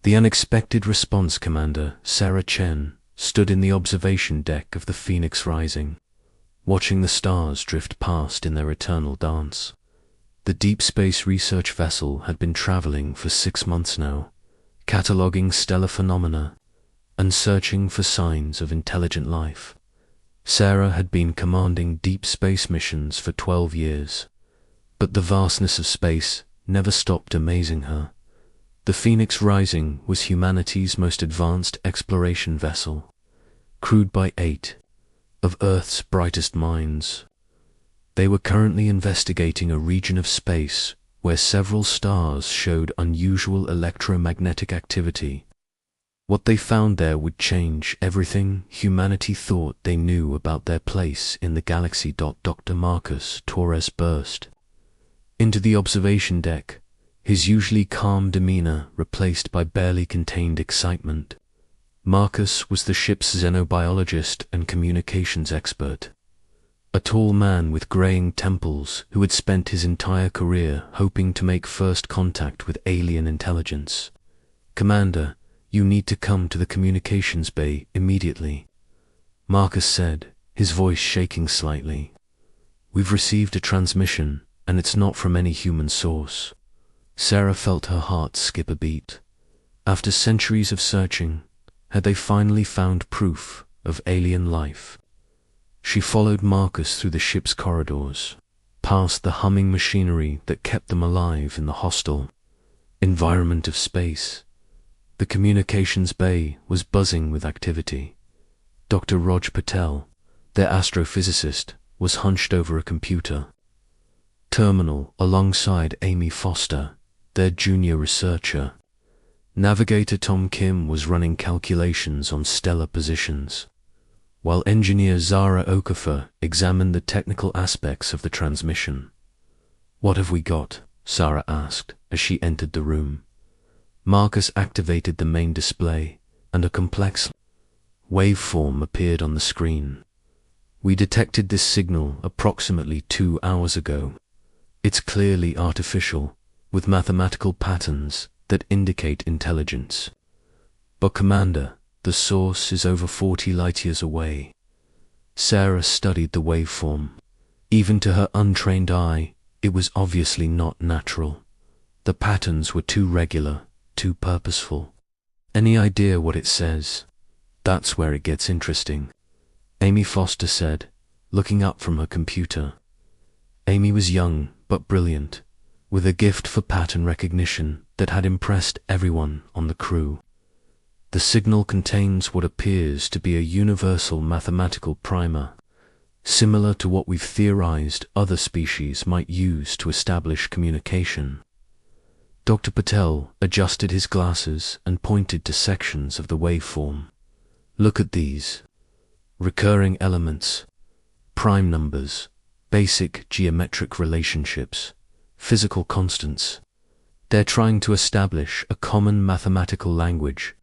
The unexpected response commander, Sarah Chen, stood in the observation deck of the Phoenix Rising, watching the stars drift past in their eternal dance. The deep space research vessel had been traveling for 6 months now, cataloging stellar phenomena and searching for signs of intelligent life. Sarah had been commanding deep space missions for 12 years, but the vastness of space never stopped amazing her. The Phoenix Rising was humanity's most advanced exploration vessel, crewed by 8 of Earth's brightest minds. They were currently investigating a region of space where several stars showed unusual electromagnetic activity. What they found there would change everything humanity thought they knew about their place in the galaxy. Dr. Marcus Torres burst into the observation deck, his usually calm demeanor replaced by barely contained excitement. Marcus was the ship's xenobiologist and communications expert, a tall man with graying temples who had spent his entire career hoping to make first contact with alien intelligence. "Commander, you need to come to the communications bay immediately," Marcus said, his voice shaking slightly. "We've received a transmission, and it's not from any human source." Sarah felt her heart skip a beat. After centuries of searching, had they finally found proof of alien life? She followed Marcus through the ship's corridors, past the humming machinery that kept them alive in the hostile environment of space. The communications bay was buzzing with activity. Dr. Raj Patel, their astrophysicist, was hunched over a computer terminal alongside Amy Foster, their junior researcher. Navigator Tom Kim was running calculations on stellar positions, while engineer Zara Okafor examined the technical aspects of the transmission. "What have we got?" Sarah asked as she entered the room. Marcus activated the main display, and a complex waveform appeared on the screen. "We detected this signal approximately 2 hours ago. It's clearly artificial, with mathematical patterns that indicate intelligence. But Commander, the source is over 40 light-years away." Sarah studied the waveform. Even to her untrained eye, it was obviously not natural. The patterns were too regular, too purposeful. "Any idea what it says?" "That's where it gets interesting," Amy Foster said, looking up from her computer. Amy was young but brilliant, with a gift for pattern recognition that had impressed everyone on the crew. "The signal contains what appears to be a universal mathematical primer, similar to what we've theorized other species might use to establish communication." Dr. Patel adjusted his glasses and pointed to sections of the waveform. "Look at these. Recurring elements, prime numbers, basic geometric relationships, physical constants. They're trying to establish a common mathematical language."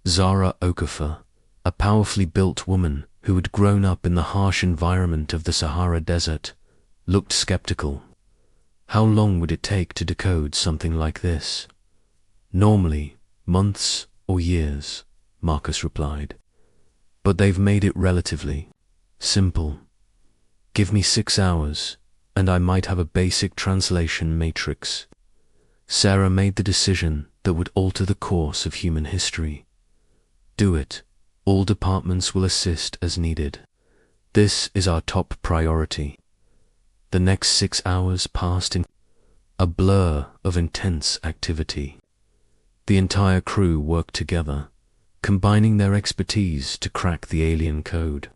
Zara Okafor, a powerfully built woman who had grown up in the harsh environment of the Sahara Desert, looked skeptical. "How long would it take to decode something like this?" "Normally, months or years," Marcus replied. "But they've made it relatively simple. Give me 6 hours, and I might have a basic translation matrix." Sarah made the decision that would alter the course of human history. "Do it. All departments will assist as needed. This is our top priority." The next 6 hours passed in a blur of intense activity. The entire crew worked together, combining their expertise to crack the alien code.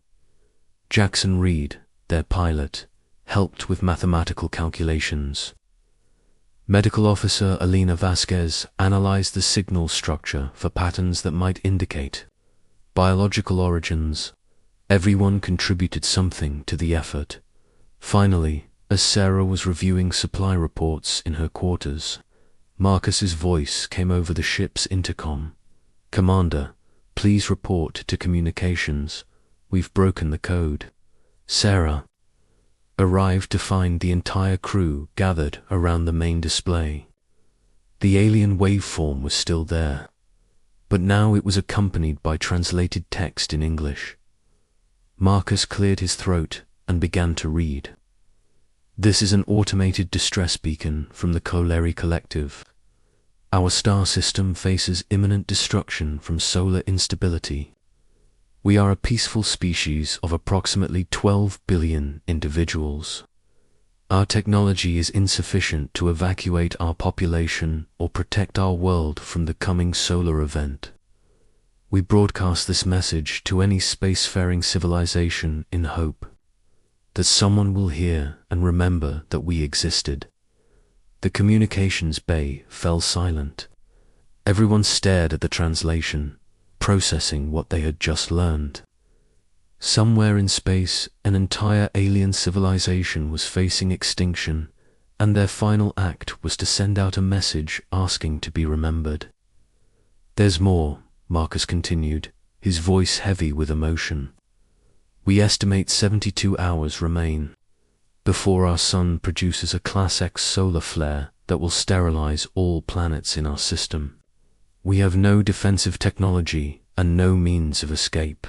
Jackson Reed, their pilot, helped with mathematical calculations. Medical Officer Alina Vasquez analyzed the signal structure for patterns that might indicate biological origins. Everyone contributed something to the effort. Finally, as Sarah was reviewing supply reports in her quarters, Marcus's voice came over the ship's intercom. "Commander, please report to communications. We've broken the code." Sarah arrived to find the entire crew gathered around the main display. The alien waveform was still there, but now it was accompanied by translated text in English. Marcus cleared his throat and began to read. This is an automated distress beacon from the Coleri Collective. Our star system faces imminent destruction from solar instability. We are a peaceful species of approximately 12 billion individuals. Our technology is insufficient to evacuate our population or protect our world from the coming solar event. We broadcast this message to any spacefaring civilization in hope that someone will hear and remember that we existed. The communications bay fell silent. Everyone stared at the translation, processing what they had just learned. Somewhere in space, an entire alien civilization was facing extinction, and their final act was to send out a message asking to be remembered. There's more, Marcus continued, his voice heavy with emotion. We estimate 72 hours remain before our sun produces a Class X solar flare that will sterilize all planets in our system. We have no defensive technology and no means of escape.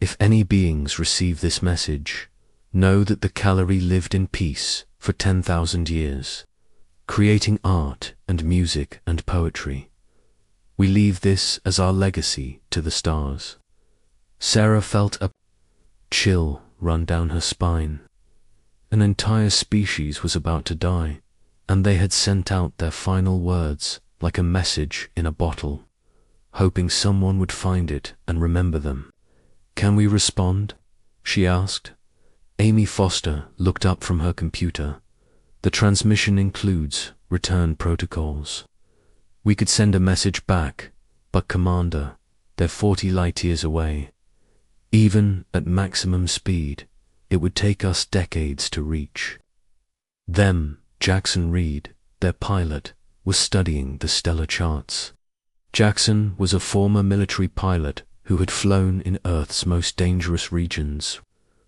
If any beings receive this message, know that the Coleri lived in peace for 10,000 years, creating art and music and poetry. We leave this as our legacy to the stars. Sarah felt a chill run down her spine. An entire species was about to die, and they had sent out their final words like a message in a bottle, hoping someone would find it and remember them. Can we respond? She asked. Amy Foster looked up from her computer. The transmission includes return protocols. We could send a message back, but Commander, they're 40 light years away. Even at maximum speed, it would take us decades to reach. Jackson Reed, their pilot, was studying the stellar charts. Jackson was a former military pilot who had flown in Earth's most dangerous regions,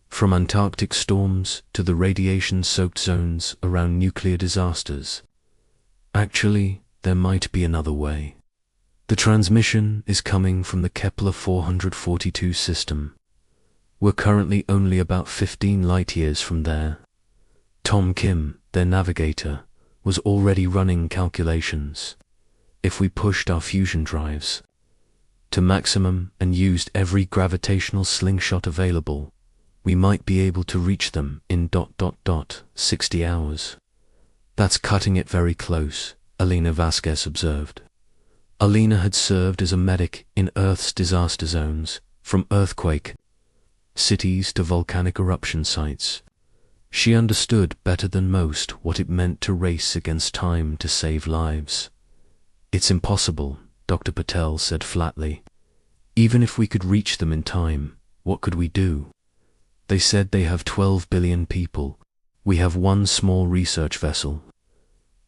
from Antarctic storms to the radiation-soaked zones around nuclear disasters. Actually, there might be another way. The transmission is coming from the Kepler 442 system. We're currently only about 15 light-years from there. Tom Kim, their navigator, was already running calculations. If we pushed our fusion drives to maximum and used every gravitational slingshot available, we might be able to reach them in 60 hours. That's cutting it very close, Alina Vasquez observed. Alina had served as a medic in Earth's disaster zones, from earthquake cities to volcanic eruption sites. She understood better than most what it meant to race against time to save lives. It's impossible, Dr. Patel said flatly. Even if we could reach them in time, what could we do? They said they have 12 billion people. We have one small research vessel.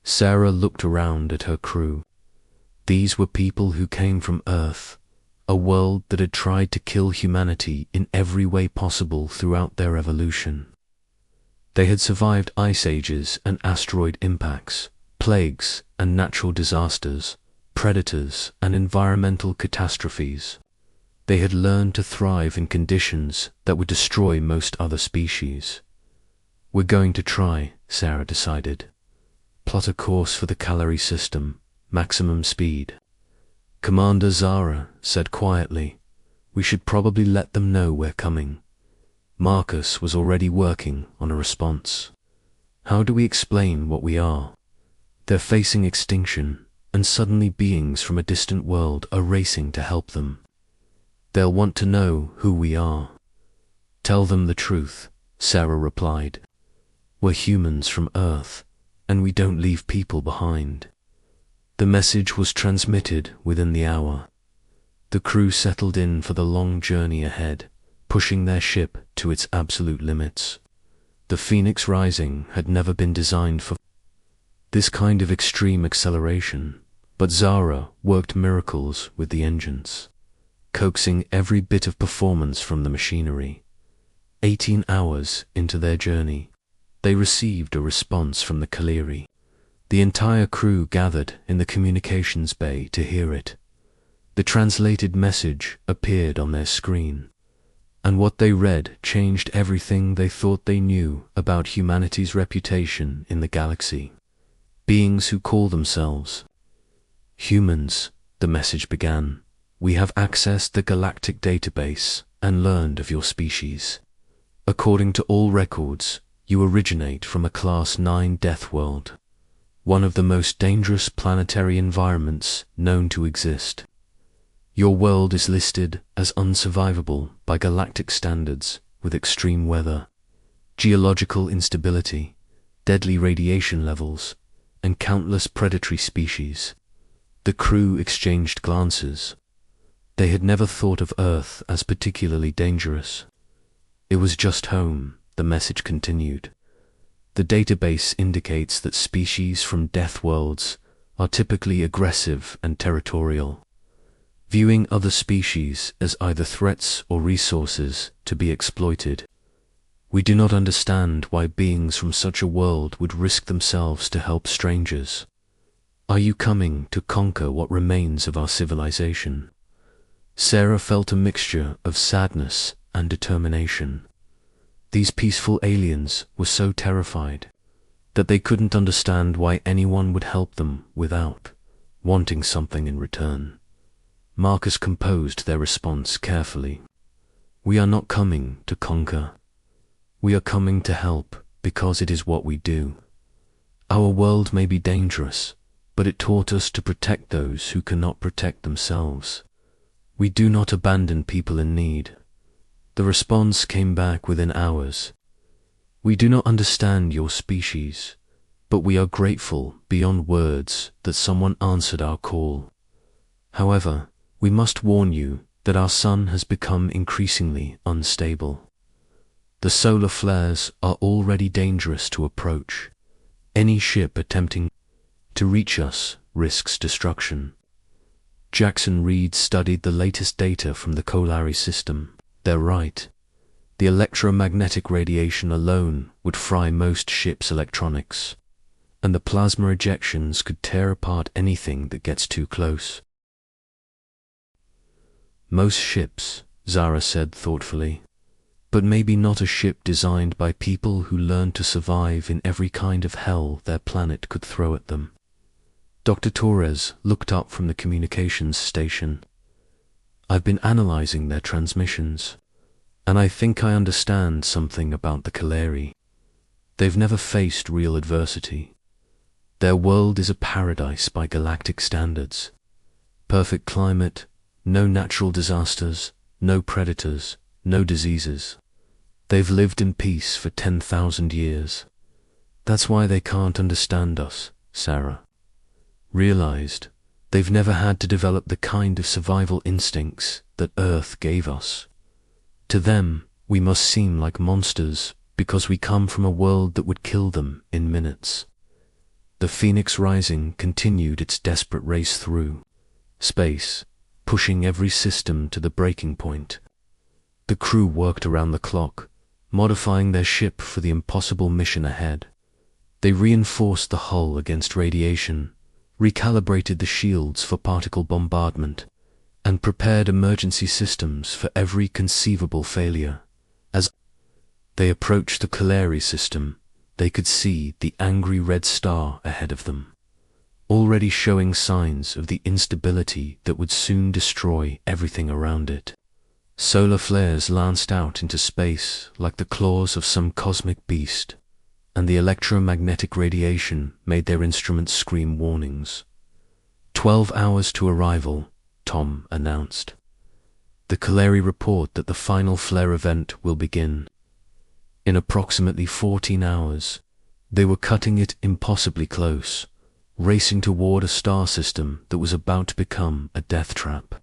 Sarah looked around at her crew. These were people who came from Earth, a world that had tried to kill humanity in every way possible throughout their evolution. They had survived ice ages and asteroid impacts, plagues and natural disasters, predators and environmental catastrophes. They had learned to thrive in conditions that would destroy most other species. We're going to try, Sarah decided. Plot a course for the Coleri system, maximum speed. Commander Zara said quietly, we should probably let them know we're coming. Marcus was already working on a response. How do we explain what we are? They're facing extinction, and suddenly beings from a distant world are racing to help them. They'll want to know who we are. Tell them the truth, Sarah replied. We're humans from Earth, and we don't leave people behind. The message was transmitted within the hour. The crew settled in for the long journey ahead, pushing their ship to its absolute limits. The Phoenix Rising had never been designed for this kind of extreme acceleration, but Zara worked miracles with the engines, coaxing every bit of performance from the machinery. 18 hours into their journey, they received a response from the Coleri. The entire crew gathered in the communications bay to hear it. The translated message appeared on their screen, and what they read changed everything they thought they knew about humanity's reputation in the galaxy. Beings who call themselves humans, the message began. We have accessed the galactic database and learned of your species. According to all records, you originate from a Class 9 death world, one of the most dangerous planetary environments known to exist. Your world is listed as unsurvivable by galactic standards, with extreme weather, geological instability, deadly radiation levels, and countless predatory species. The crew exchanged glances. They had never thought of Earth as particularly dangerous. It was just home, the message continued. The database indicates that species from death worlds are typically aggressive and territorial, viewing other species as either threats or resources to be exploited. We do not understand why beings from such a world would risk themselves to help strangers. Are you coming to conquer what remains of our civilization? Sarah felt a mixture of sadness and determination. These peaceful aliens were so terrified that they couldn't understand why anyone would help them without wanting something in return. Marcus composed their response carefully. We are not coming to conquer. We are coming to help because it is what we do. Our world may be dangerous, but it taught us to protect those who cannot protect themselves. We do not abandon people in need. The response came back within hours. We do not understand your species, but we are grateful beyond words that someone answered our call. However, we must warn you that our sun has become increasingly unstable. The solar flares are already dangerous to approach. Any ship attempting to reach us risks destruction. Jackson Reed studied the latest data from the Kolari system. They're right. The electromagnetic radiation alone would fry most ships' electronics, and the plasma ejections could tear apart anything that gets too close. Most ships, Zara said thoughtfully, but maybe not a ship designed by people who learned to survive in every kind of hell their planet could throw at them. Dr. Torres looked up from the communications station. I've been analyzing their transmissions, and I think I understand something about the Kaleri. They've never faced real adversity. Their world is a paradise by galactic standards. Perfect climate, no natural disasters, no predators, no diseases. They've lived in peace for 10,000 years. That's why they can't understand us, Sarah. Realized they've never had to develop the kind of survival instincts that Earth gave us. To them, we must seem like monsters because we come from a world that would kill them in minutes. The Phoenix Rising continued its desperate race through space, pushing every system to the breaking point. The crew worked around the clock, modifying their ship for the impossible mission ahead. They reinforced the hull against radiation, recalibrated the shields for particle bombardment, and prepared emergency systems for every conceivable failure. As they approached the Kaleri system, they could see the angry red star ahead of them, already showing signs of the instability that would soon destroy everything around it. Solar flares lanced out into space like the claws of some cosmic beast, and the electromagnetic radiation made their instruments scream warnings. 12 hours to arrival, Tom announced. The Kaleri report that the final flare event will begin. In approximately 14 hours, they were cutting it impossibly close, racing toward a star system that was about to become a death trap,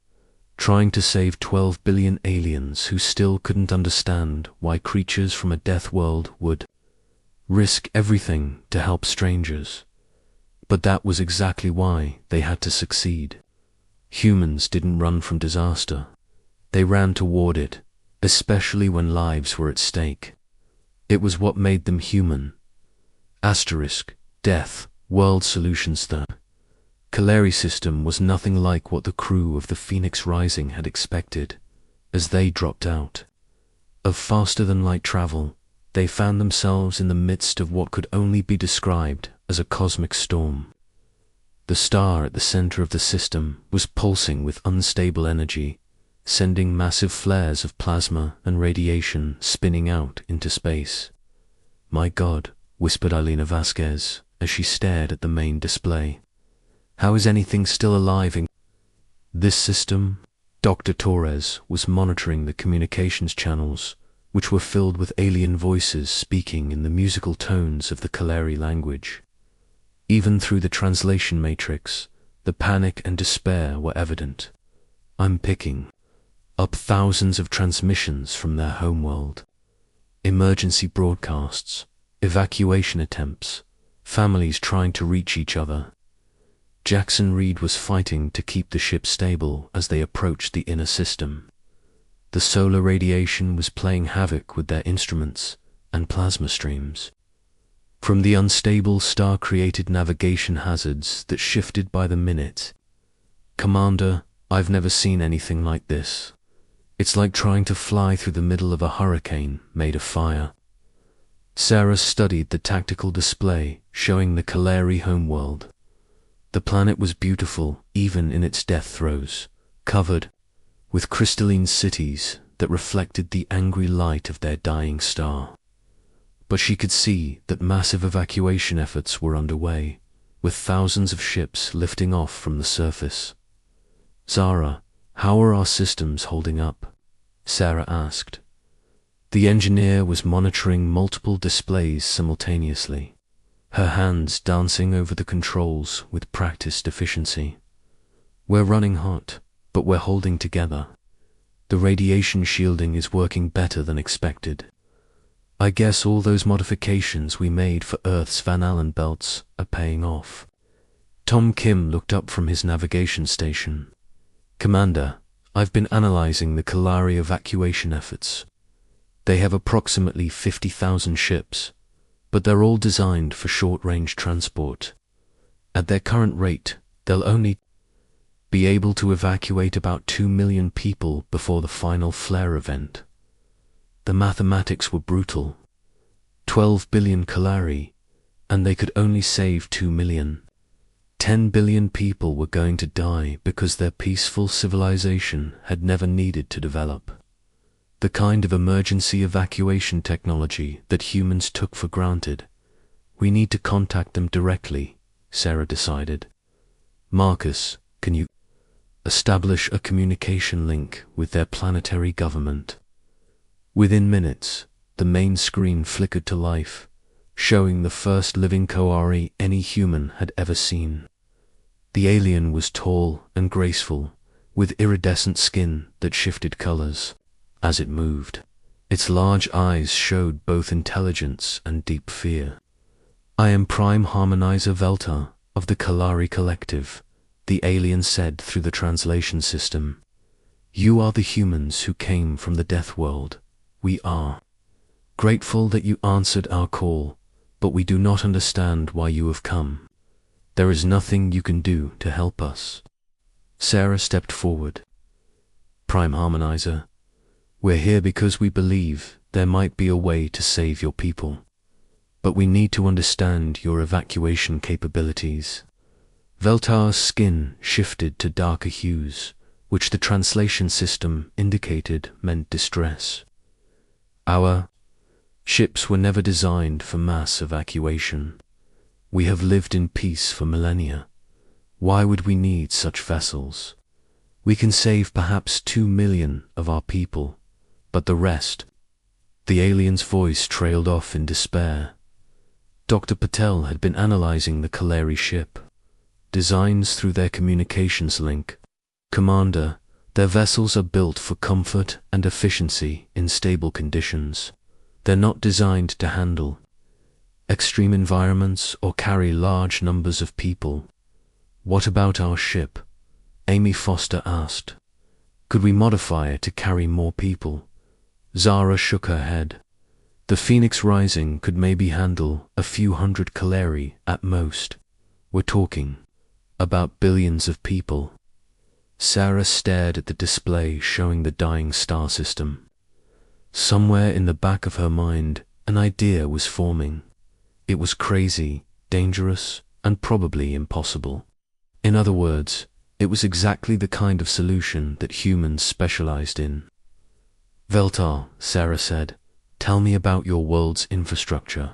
trying to save 12 billion aliens who still couldn't understand why creatures from a death world would risk everything to help strangers. But that was exactly why they had to succeed. Humans didn't run from disaster. They ran toward it, especially when lives were at stake. It was what made them human. Asterisk, death, world solutions that. Kaleri system was nothing like what the crew of the Phoenix Rising had expected. As they dropped out of faster-than-light travel, they found themselves in the midst of what could only be described as a cosmic storm. The star at the center of the system was pulsing with unstable energy, sending massive flares of plasma and radiation spinning out into space. "My God," whispered Elena Vasquez as she stared at the main display. "How is anything still alive in this system?" Dr. Torres was monitoring the communications channels, which were filled with alien voices speaking in the musical tones of the Kaleri language. Even through the translation matrix, the panic and despair were evident. "I'm picking up thousands of transmissions from their homeworld. Emergency broadcasts, evacuation attempts, families trying to reach each other." Jackson Reed was fighting to keep the ship stable as they approached the inner system. The solar radiation was playing havoc with their instruments and plasma streams. From the unstable star-created navigation hazards that shifted by the minute. "Commander, I've never seen anything like this. It's like trying to fly through the middle of a hurricane made of fire." Sarah studied the tactical display showing the Kaleri homeworld. The planet was beautiful even in its death throes, covered with crystalline cities that reflected the angry light of their dying star. But she could see that massive evacuation efforts were underway, with thousands of ships lifting off from the surface. "Zara, how are our systems holding up?" Sarah asked. The engineer was monitoring multiple displays simultaneously, her hands dancing over the controls with practiced efficiency. "We're running hot, but we're holding together. The radiation shielding is working better than expected. I guess all those modifications we made for Earth's Van Allen belts are paying off." Tom Kim looked up from his navigation station. "Commander, I've been analyzing the Kaleri evacuation efforts. They have approximately 50,000 ships, but they're all designed for short-range transport. At their current rate, they'll only be able to evacuate about 2 million people before the final flare event." The mathematics were brutal. 12 billion Kaleri, and they could only save 2 million. 10 billion people were going to die because their peaceful civilization had never needed to develop. The kind of emergency evacuation technology that humans took for granted. "We need to contact them directly," Sarah decided. "Marcus, can you establish a communication link with their planetary government?" Within minutes, the main screen flickered to life, showing the first living Kaleri any human had ever seen. The alien was tall and graceful, with iridescent skin that shifted colors as it moved. Its large eyes showed both intelligence and deep fear. "I am Prime Harmonizer Veltar of the Kaleri Collective," the alien said through the translation system. "You are the humans who came from the Death World. We are grateful that you answered our call, but we do not understand why you have come. There is nothing you can do to help us." Sarah stepped forward. "Prime Harmonizer, we're here because we believe there might be a way to save your people, but we need to understand your evacuation capabilities." Veltar's skin shifted to darker hues, which the translation system indicated meant distress. "Our ships were never designed for mass evacuation. We have lived in peace for millennia. Why would we need such vessels? We can save perhaps 2 million of our people, but the rest..." The alien's voice trailed off in despair. Dr. Patel had been analyzing the Kaleri ship, designs through their communications link. "Commander, their vessels are built for comfort and efficiency in stable conditions. They're not designed to handle extreme environments or carry large numbers of people." "What about our ship?" Amy Foster asked. "Could we modify it to carry more people?" Zara shook her head. "The Phoenix Rising could maybe handle a few hundred Kaleri at most. We're talking about billions of people. Sarah stared at the display showing the dying star system. Somewhere in the back of her mind, an idea was forming. It was crazy, dangerous, and probably impossible. In other words, it was exactly the kind of solution that humans specialized in. Veltar, Sarah said, tell me about your world's infrastructure,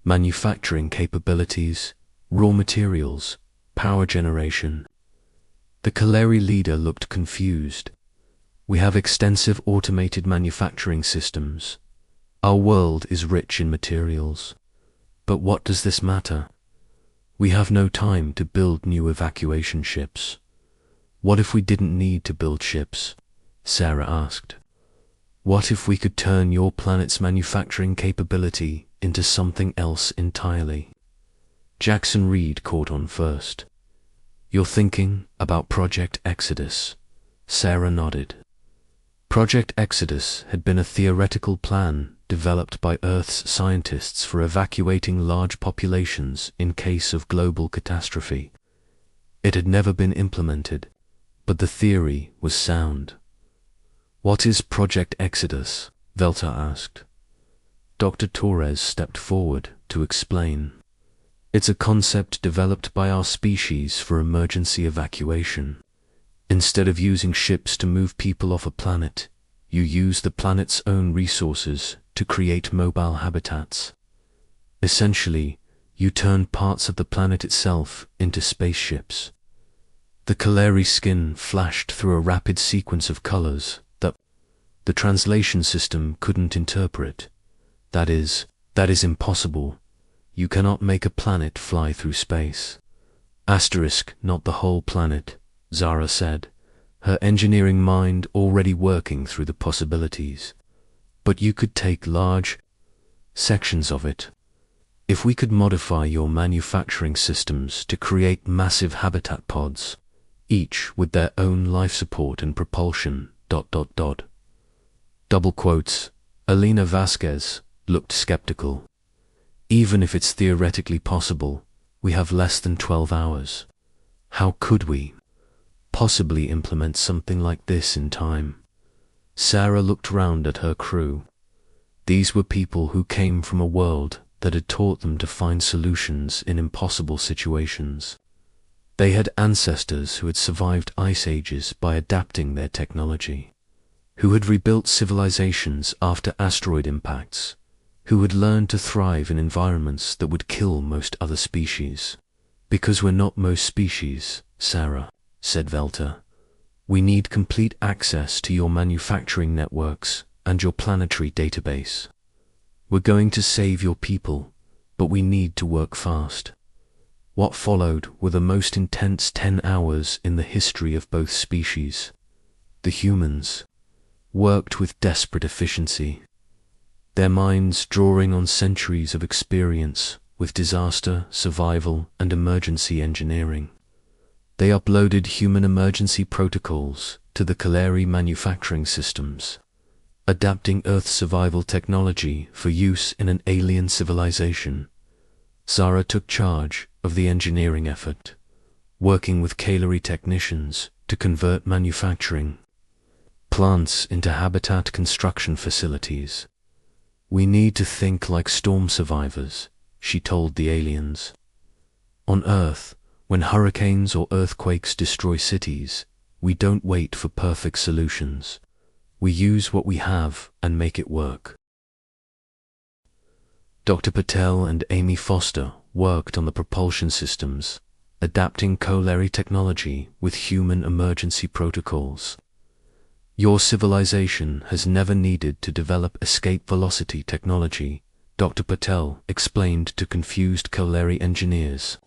manufacturing capabilities, raw materials, power generation. The Kaleri leader looked confused. We have extensive automated manufacturing systems. Our world is rich in materials. But what does this matter? We have no time to build new evacuation ships. What if we didn't need to build ships? Sarah asked. What if we could turn your planet's manufacturing capability into something else entirely? Jackson Reed caught on first. You're thinking about Project Exodus. Sarah nodded. Project Exodus had been a theoretical plan developed by Earth's scientists for evacuating large populations in case of global catastrophe. It had never been implemented, but the theory was sound. What is Project Exodus? Veltar asked. Dr. Torres stepped forward to explain. It's a concept developed by our species for emergency evacuation. Instead of using ships to move people off a planet, you use the planet's own resources to create mobile habitats. Essentially, you turn parts of the planet itself into spaceships. The Kaleri skin flashed through a rapid sequence of colors that the translation system couldn't interpret. That is impossible. You cannot make a planet fly through space. Asterisk, not the whole planet, Zara said, her engineering mind already working through the possibilities. But you could take large sections of it. If we could modify your manufacturing systems to create massive habitat pods, each with their own life support and propulsion, ... Double quotes, Alina Vasquez looked skeptical. Even if it's theoretically possible, we have less than 12 hours. How could we possibly implement something like this in time? Sarah looked round at her crew. These were people who came from a world that had taught them to find solutions in impossible situations. They had ancestors who had survived ice ages by adapting their technology, who had rebuilt civilizations after asteroid impacts, who had learned to thrive in environments that would kill most other species. Because we're not most species, Sarah, said Veltar. We need complete access to your manufacturing networks and your planetary database. We're going to save your people, but we need to work fast. What followed were the most intense 10 hours in the history of both species. The humans worked with desperate efficiency, their minds drawing on centuries of experience with disaster, survival, and emergency engineering. They uploaded human emergency protocols to the Kaleri manufacturing systems, adapting Earth survival technology for use in an alien civilization. Zara took charge of the engineering effort, working with Kaleri technicians to convert manufacturing plants into habitat construction facilities. We need to think like storm survivors, she told the aliens. On Earth, when hurricanes or earthquakes destroy cities, we don't wait for perfect solutions. We use what we have and make it work. Dr. Patel and Amy Foster worked on the propulsion systems, adapting Kaleri technology with human emergency protocols. Your civilization has never needed to develop escape velocity technology, Dr. Patel explained to confused Kaleri engineers.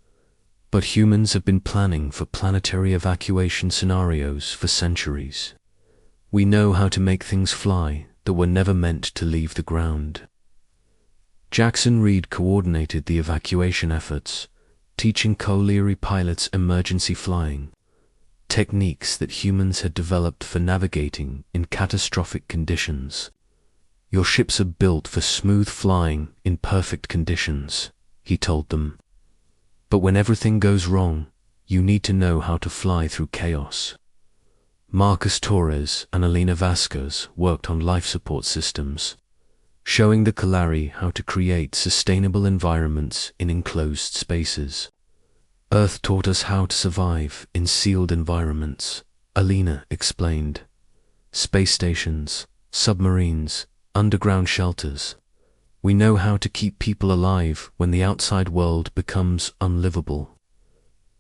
But humans have been planning for planetary evacuation scenarios for centuries. We know how to make things fly that were never meant to leave the ground. Jackson Reed coordinated the evacuation efforts, teaching Kaleri pilots emergency flying, techniques that humans had developed for navigating in catastrophic conditions. Your ships are built for smooth flying in perfect conditions, he told them. But when everything goes wrong, You need to know how to fly through chaos. Marcus Torres and Elena Vasquez worked on life support systems, showing the Kalari how to create sustainable environments in enclosed spaces. Earth taught us how to survive in sealed environments, Elena explained. Space stations, submarines, underground shelters. We know how to keep people alive when the outside world becomes unlivable.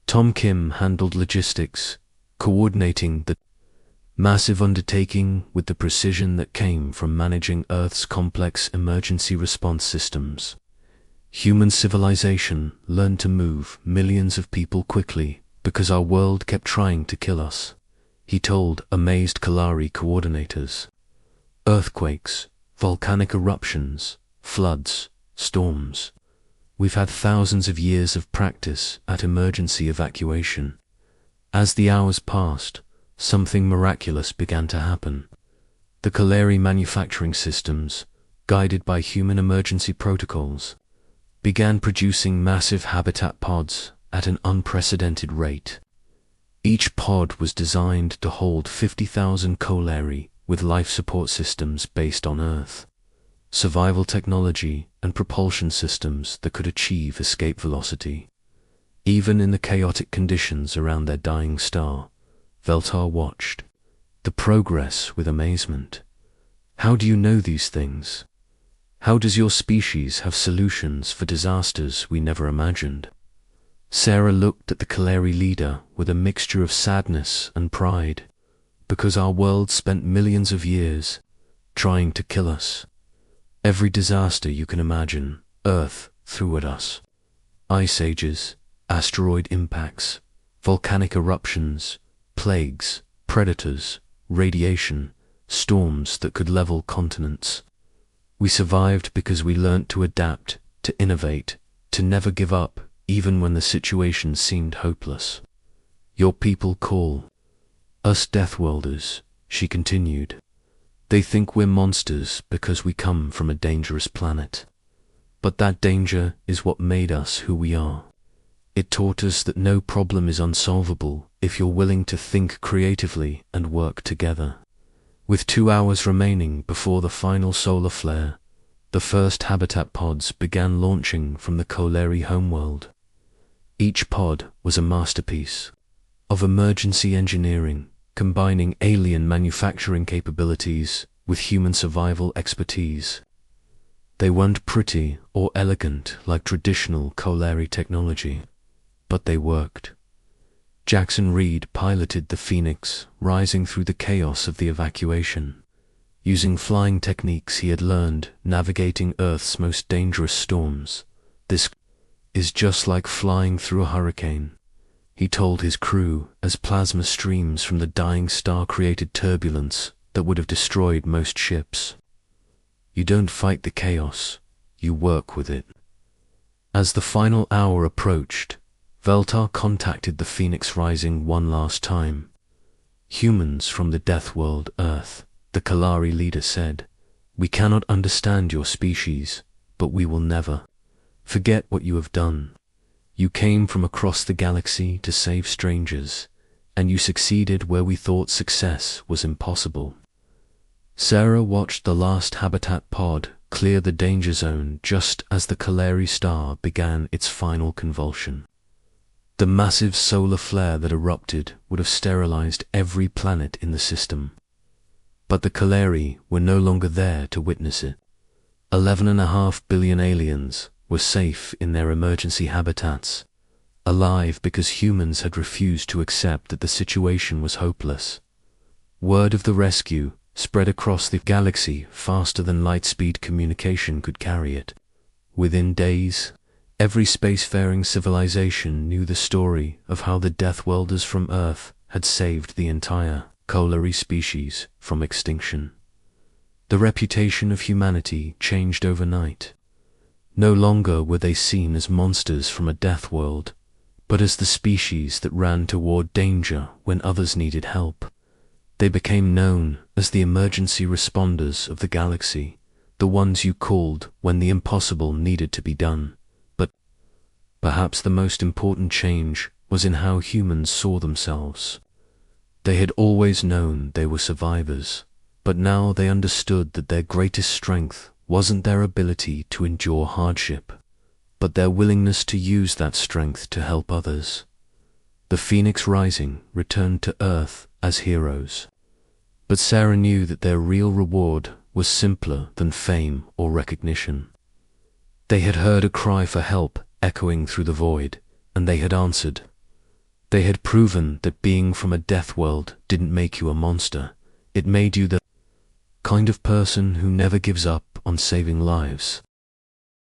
Tom Kim handled logistics, coordinating the massive undertaking with the precision that came from managing Earth's complex emergency response systems. Human civilization learned to move millions of people quickly because our world kept trying to kill us, he told amazed Kalari coordinators. Earthquakes, volcanic eruptions, floods, storms. We've had thousands of years of practice at emergency evacuation. As the hours passed, something miraculous began to happen. The Kalari manufacturing systems, guided by human emergency protocols, began producing massive habitat pods at an unprecedented rate. Each pod was designed to hold 50,000 Kalari with life support systems based on Earth, survival technology and propulsion systems that could achieve escape velocity. Even in the chaotic conditions around their dying star, Veltar watched the progress with amazement. How do you know these things? How does your species have solutions for disasters we never imagined? Sarah looked at the Kalari leader with a mixture of sadness and pride, because our world spent millions of years trying to kill us. Every disaster you can imagine, Earth threw at us. Ice ages, asteroid impacts, volcanic eruptions, plagues, predators, radiation, storms that could level continents. We survived because we learnt to adapt, to innovate, to never give up, even when the situation seemed hopeless. Your people call us Deathworlders, she continued. They think we're monsters because we come from a dangerous planet. But that danger is what made us who we are. It taught us that no problem is unsolvable if you're willing to think creatively and work together. With 2 hours remaining before the final solar flare, the first habitat pods began launching from the Kalari homeworld. Each pod was a masterpiece of emergency engineering, combining alien manufacturing capabilities with human survival expertise. They weren't pretty or elegant like traditional Kalari technology, but they worked. Jackson Reed piloted the Phoenix, rising through the chaos of the evacuation, using flying techniques he had learned navigating Earth's most dangerous storms. This is just like flying through a hurricane, he told his crew as plasma streams from the dying star created turbulence that would have destroyed most ships. You don't fight the chaos, you work with it. As the final hour approached, Veltar contacted the Phoenix Rising one last time. Humans from the death world Earth, the Kalari leader said, we cannot understand your species, but we will never forget what you have done. You came from across the galaxy to save strangers, and you succeeded where we thought success was impossible. Sarah watched the last habitat pod clear the danger zone just as the Kalari star began its final convulsion. The massive solar flare that erupted would have sterilized every planet in the system. But the Kalari were no longer there to witness it. 11.5 billion aliens were safe in their emergency habitats, alive because humans had refused to accept that the situation was hopeless. Word of the rescue spread across the galaxy faster than light-speed communication could carry it. Within days, every spacefaring civilization knew the story of how the Deathworlders from Earth had saved the entire Kalari species from extinction. The reputation of humanity changed overnight. No longer were they seen as monsters from a death world, but as the species that ran toward danger when others needed help. They became known as the emergency responders of the galaxy, the ones you called when the impossible needed to be done. But perhaps the most important change was in how humans saw themselves. They had always known they were survivors, but now they understood that their greatest strength wasn't their ability to endure hardship, but their willingness to use that strength to help others. The Phoenix Rising returned to Earth as heroes, but Sarah knew that their real reward was simpler than fame or recognition. They had heard a cry for help echoing through the void, and they had answered. They had proven that being from a death world didn't make you a monster. It made you the kind of person who never gives up on saving lives.